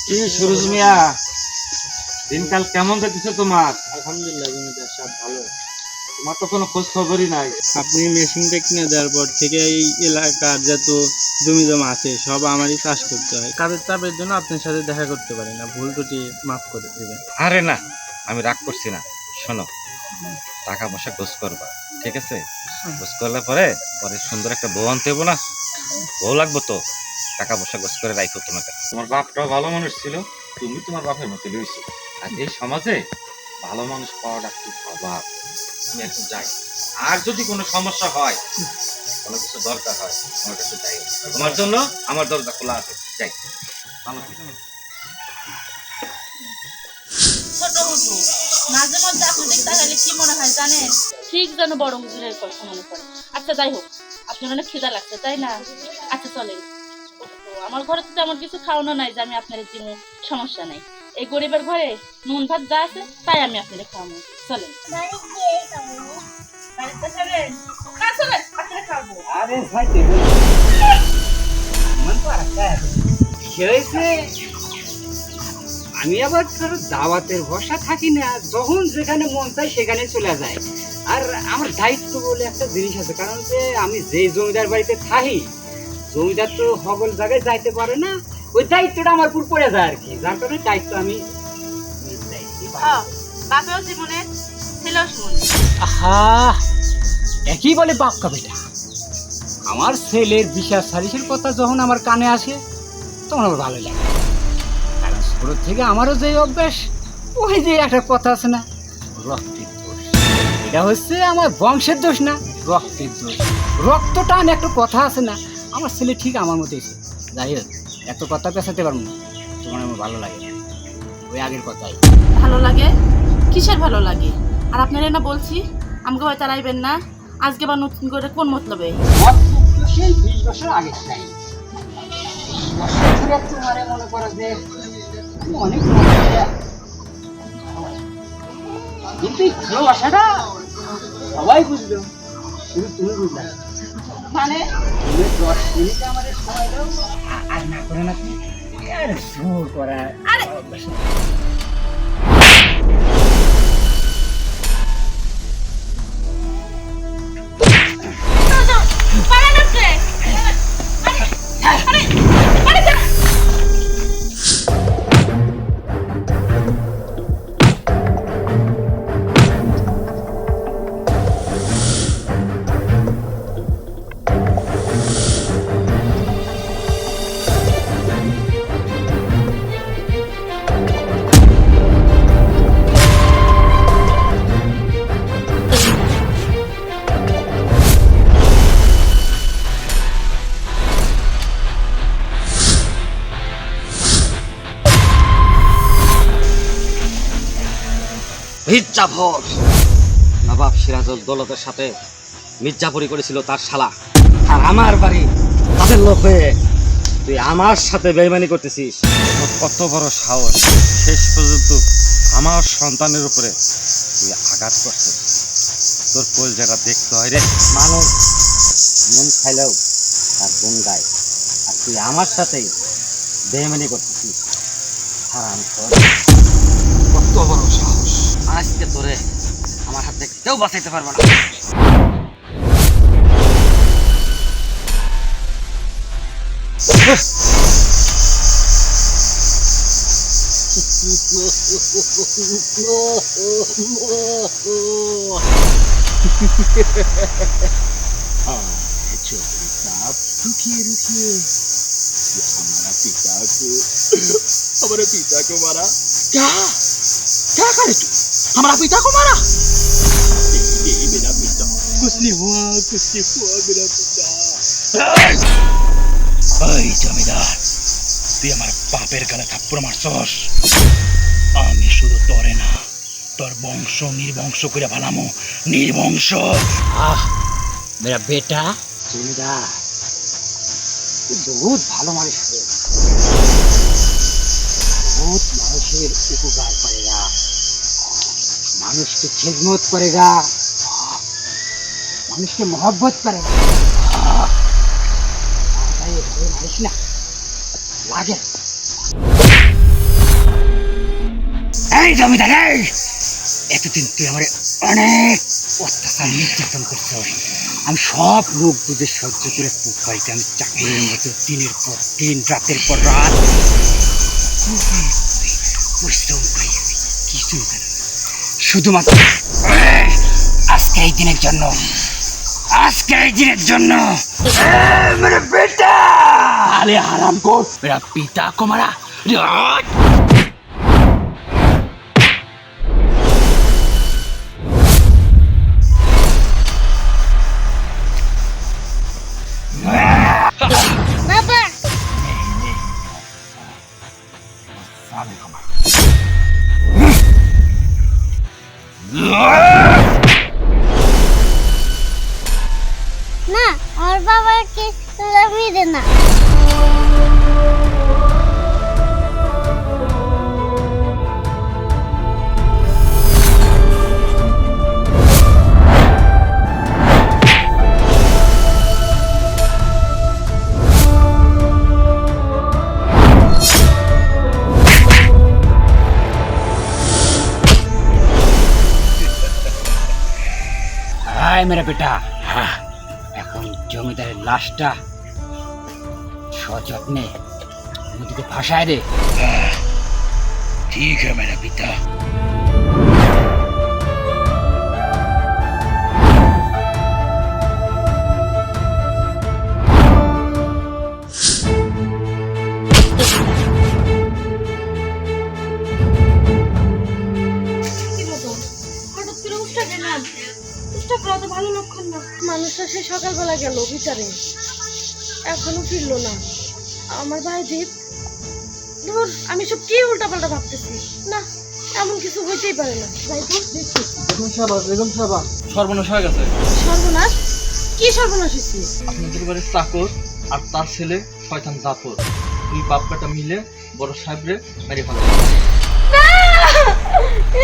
কি সুরজ মিয়া, দিনকাল কেমন যাচ্ছে তোমার? আলহামদুলিল্লাহ জমিদার সব ভালো। তোমার তো কোনো খোঁজ খবরই নাই। আপনি মেশিনটা কিনে দেওয়ার পর থেকে এই এলাকার যত জমি জমা আছে সব আমারই চাষ করতে হয়। কাজের চাপের জন্য আপনার সাথে দেখা করতে পারি না, ভুল ত্রুটি মাফ করে দেবেন। আরে না, আমি রাগ করছি না। শোনো, টাকা পয়সা খোঁজ করবা, ঠিক আছে? খোঁজ করলে পরে পরে সুন্দর একটা বউ আনতে হবো না? বউ লাগবো তো, টাকা পয়সা খোঁজ করে রাখো তোমার কাছে। তোমার বাপটাও ভালো মানুষ ছিল, তুমি তোমার বাপের মতো রয়েছে। আর এই সমাজে ভালো মানুষ পাওয়াটা খুব অভাব। আমি এখন যাই, আর যদি কোনো সমস্যা হয়, কোনো কিছু দরকার হয়, আমার কাছে যাই। তোমার জন্য আমার দরজা খোলা আছে, যাই। ভালো থেকো। ছোট হুজুর, মাঝে মধ্যে আপনাদের তাকালে কি মনে হয় জানেন? ঠিক যেন বড় হুজুরের কথা মনে পড়ে। আচ্ছা যাই হোক, আপনার অনেক খিদা লাগছে তাই না? আচ্ছা চলেন। আমার ঘরে তো তেমন কিছু খাওয়ানো নাই যে আমি আপনার দিনে সমস্যা নাই। এই গরিবের ঘরে নুন ভাত যা আছে তাই আমি আপনাদের খাওয়াবো। চলেন। বাড়িতে চলেন। না চলেন, আপনারা খাওয়াবো। আরে ভাই মন তো হয়েছে। আমি আবার তোর দাওয়াতের ভরসা থাকি না, যখন যেখানে মন চাই সেখানে চলে যায়। আর আমার দায়িত্ব বলে একটা জিনিস আছে, কারণ যে আমি যে জমিদার বাড়িতে থাকি, জমিদার তো সকল জায়গায় যাইতে পারে না, ওই দায়িত্বটা আমার উপর পড়ে যায় আর কি। যার কারণে দায়িত্ব আমি বাপেও জীবনে ছেলেও জীবনে। আহা, একই বলে বাপকা বেটা। আমার ছেলের বিচার সালিশের কথা যখন আমার কানে আসে তখন আমার ভালো লাগে, কারণ ছোট থেকে আমারও যে অভ্যাস, ওই যে একটা কথা আছে না, রক্তের দোষ। এটা হচ্ছে আমার বংশের দোষ না, রক্তের দোষ। রক্ত টান একটা কথা আছে না, আমার ছেলে ঠিক আমার মতোই। যাই হোক, এত কথা পেছাতে পারবো না, তোমার আমার ভালো লাগে না, ওই আগের কথাই। ভালো লাগে? কিসের ভালো লাগে? আর আপনারা না বলছি আমাকে হয়তো আইবেন না, আজকে বা নতুন করে কোন মতলবে? সেই 20 বছর আগে চাই তোমারে মনে করো যে অনেক কিন্তু এই ভালোবাসাটা সবাই বুঝলো, শুধু তুমি বুঝলে মানে 10 মিনিট আমাদের সময় দাও, আর না করে না আর জোর করা। আরে মির্জাফর, নবাব সিরাজউদ্দৌলতের সাথে মির্জাফরি করেছিল তার শালা, আর আমার বাড়ি তাদের লোক হয়ে তুই আমার সাথে বেইমানি করতেছিস। কত বড় সাহস, শেষ পর্যন্ত আমার সন্তানের উপরে তুই আঘাত করছিস। তোর কলজাটা দেখতে হয় রে। মানুষ মন খাইলেও তার গুণ গায়, আর তুই আমার সাথেই বেইমানি করতেছিস। হারাম খোর, কত বড় সাহস! আজকে তোরে আমার হাত থেকে কেউ বাঁচাইতে পারবে না। हमारे पिता को मारा? क्या क्या करे तू? हमारा पिता को मारा? नहीं मेरा पिता, कुछ नहीं हुआ मेरा पिता। ओए जमीदार, তুই আমার বাপের গালে থাপ্পড় মারছস। আমি শুধু তোরে না, তোর বংশ নির্বংশ করে বানামো, নির্বংশ। আহ মেরা বেটা জমিদার, তুই বহুত ভালো মানুষ, বহুত মানুষের উপকার করেগা, মানুষকে খেদমত করেগা, মানুষকে মহব্বত করেগা। মারিস না, লাগে এই জমিদার এই, এতদিন তুই আমার অনেক অত্যাচার নির্যাতন করছ। আমি সব রোগ বুঝে সহ্য করে বাড়িতে আমি চাকরির মতো দিনের পর দিন রাতের পর রাত পরিশ্রম করেছি, কিছুই জানি না। শুধুমাত্র আজকে এই দিনের জন্য, আজকে এই দিনের জন্য মেরে বেটা আরে হারাম কর মেরা পিতা को मारा বাবা না আমার বাবাকে মেরে না। হায় মেরা বেটা, এখন জমিদারের লাশটা সযত্নে নদীতে ভাসায় দে। ঠিক है मेरा पिता। হঠাৎ করে উঠতে গেলাম, উঠতে করা তো ভালো লক্ষণ না। মানুষটা সে সকালবেলা গেল বিচারে, এখনো ফিরলো না। আমার ভাই জিৎ, ধর আমি সব কি উল্টাপাল্টা ভাবতেছি। না, এমন কিছু হইতেই পারে না। যাই তো দেখছি। বেগম সাহেবা সর্বনাশ হয়ে গেছে। সর্বনাশ? কি সর্বনাশ হয়েছে? আপনাদের বাড়ির চাকর আর তার ছেলে শয়তান জাফর দুই বাপ বেটা মিলে বড় সাহেবরে মেরে ফেলে।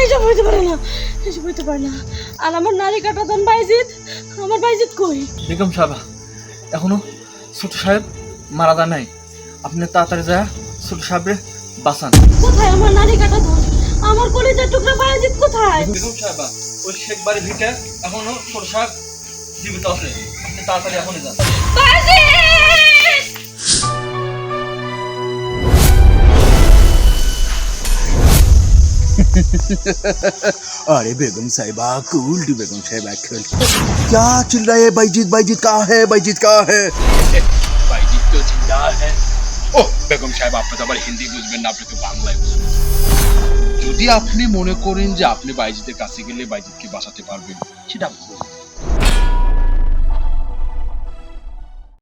এইসব হইতে পারে না, এসব হইতে পারে না। আর আমার নারী কাটা দন বাইজিৎ, আমার বাইজিৎ কই? বেগম সাহেবা এখনো ছোট সাহেব মারা যায় নাই। আপনি তাড়াতাড়ি যায় ছোট সাহেবরে বাঁচান। কোথায় আমার নারী কাটা দন? আমার কলিজার টুকরা বাইজিৎ কোথায়? বেগম সাহেবা ওই শেখ বাড়ির ভিটে এখনো ছোট সাহেব জীবিত আছে। আপনি তাড়াতাড়ি এখনই যান। अरे बेगम साहिबा कूल टू बेगम साहिबा कूल। क्या चिल्ला है बाईजीत? बाईजीत कहाँ है? बाईजीत कहाँ है? বাইজিৎ তো জিন্দা है। ও বেগম সাহেব আপনি তো আবার হিন্দি বুঝবেন না, আপনি তো বাংলায় বুঝবেন। যদি আপনি মনে করেন যে আপনি বাইজিতের কাছে গেলে বাইজিৎকে বাঁচাতে পারবেন, সেটা ভুল।